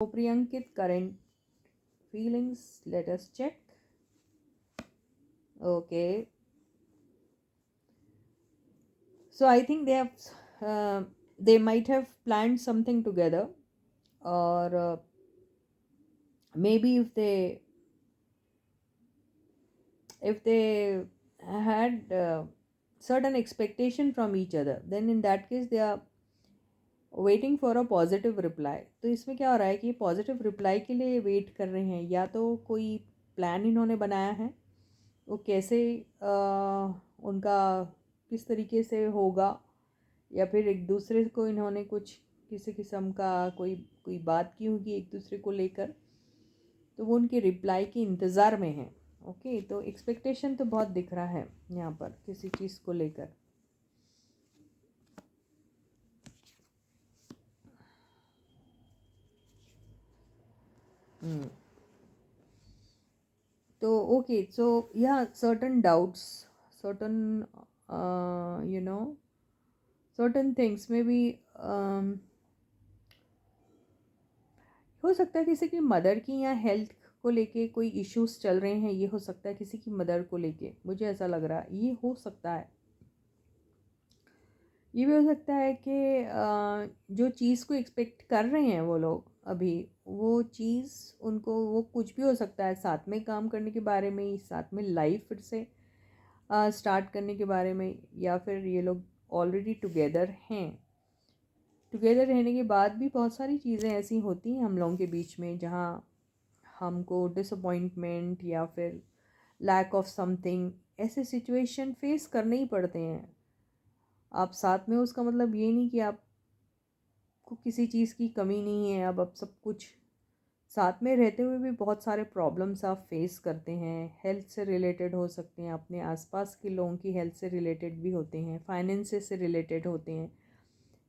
So Priyankit, current feelings, let us check. Okay, so I think they might have planned something together, or maybe if they had certain expectation from each other, then in that case they are waiting for a positive reply. तो इसमें क्या हो रहा है कि positive reply के लिए wait कर रहे हैं, या तो कोई प्लान इन्होंने बनाया है, वो कैसे उनका किस तरीके से होगा, या फिर एक दूसरे को इन्होंने कुछ किसी किस्म का कोई कोई बात की होगी एक दूसरे को लेकर, तो वो उनके रिप्लाई के इंतज़ार में है. ओके, तो एक्सपेक्टेशन तो बहुत दिख रहा है यहाँ पर किसी चीज़ को लेकर. तो okay, so yeah, certain doubts, certain you know, certain things maybe हो सकता है किसी की मदर की या हेल्थ को लेके कोई इश्यूज चल रहे हैं, ये हो सकता है किसी की मदर को लेके, मुझे ऐसा लग रहा है, ये हो सकता है. ये भी हो सकता है कि जो चीज़ को एक्सपेक्ट कर रहे हैं वो लोग अभी, वो चीज़ उनको, वो कुछ भी हो सकता है, साथ में काम करने के बारे में, साथ में लाइफ फिर से स्टार्ट करने के बारे में, या फिर ये लोग ऑलरेडी टुगेदर हैं. टुगेदर रहने के बाद भी बहुत सारी चीज़ें ऐसी होती हैं हम लोगों के बीच में जहाँ हमको डिसअपॉइंटमेंट या फिर लैक ऑफ समथिंग, ऐसे सिचुएशन फेस करने ही पड़ते हैं. आप साथ में, उसका मतलब ये नहीं कि आपको किसी चीज़ की कमी नहीं है. अब सब कुछ साथ में रहते हुए भी बहुत सारे प्रॉब्लम्स आप फेस करते हैं. हेल्थ से रिलेटेड हो सकते हैं, अपने आसपास के लोगों की हेल्थ से रिलेटेड भी होते हैं, फाइनेंसेस से रिलेटेड होते हैं.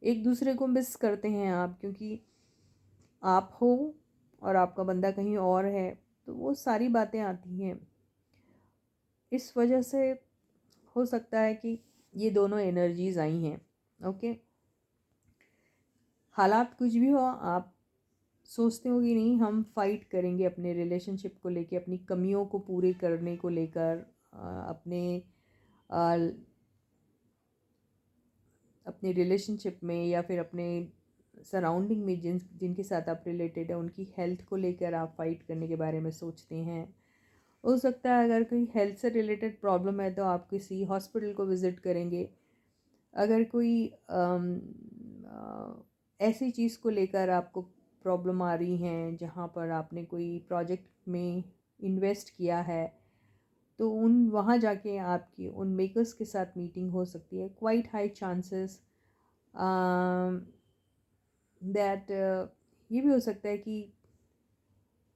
एक दूसरे को मिस करते हैं आप, क्योंकि आप हो और आपका बंदा कहीं और है, तो वो सारी बातें आती हैं. इस वजह से हो सकता है कि ये दोनों एनर्जीज़ आई हैं. ओके, हालात कुछ भी हो, आप सोचते हो कि नहीं, हम फाइट करेंगे अपने रिलेशनशिप को लेके, अपनी कमियों को पूरे करने को लेकर, अपने अपने रिलेशनशिप में या फिर अपने सराउंडिंग में जिनके साथ आप रिलेटेड है, उनकी हेल्थ को लेकर आप फाइट करने के बारे में सोचते हैं. हो सकता है अगर कोई हेल्थ से रिलेटेड प्रॉब्लम है तो आप किसी हॉस्पिटल को विज़िट करेंगे. अगर कोई ऐसी चीज़ को लेकर आपको प्रॉब्लम आ रही हैं जहाँ पर आपने कोई प्रोजेक्ट में इन्वेस्ट किया है, तो उन वहाँ जाके आपकी उन मेकर्स के साथ मीटिंग हो सकती है. क्वाइट हाई चांसेस दैट ये भी हो सकता है कि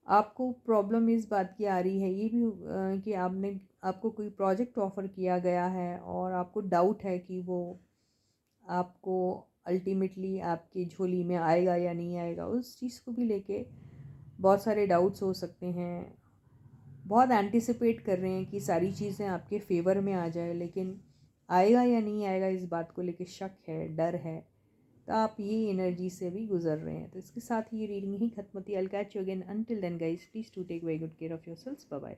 आपको प्रॉब्लम इस बात की आ रही है, ये भी कि आपको कोई प्रोजेक्ट ऑफ़र किया गया है और आपको डाउट है कि वो आपको अल्टीमेटली आपकी झोली में आएगा या नहीं आएगा. उस चीज़ को भी लेके बहुत सारे डाउट्स हो सकते हैं. बहुत एंटिसिपेट कर रहे हैं कि सारी चीज़ें आपके फेवर में आ जाए, लेकिन आएगा या नहीं आएगा इस बात को लेके शक है, डर है. तो आप ये एनर्जी से भी गुजर रहे हैं. तो इसके साथ ही ये रीडिंग ही खत्म होती है. I will catch you again. Until then guys, please to take very good care of yourselves. Bye bye.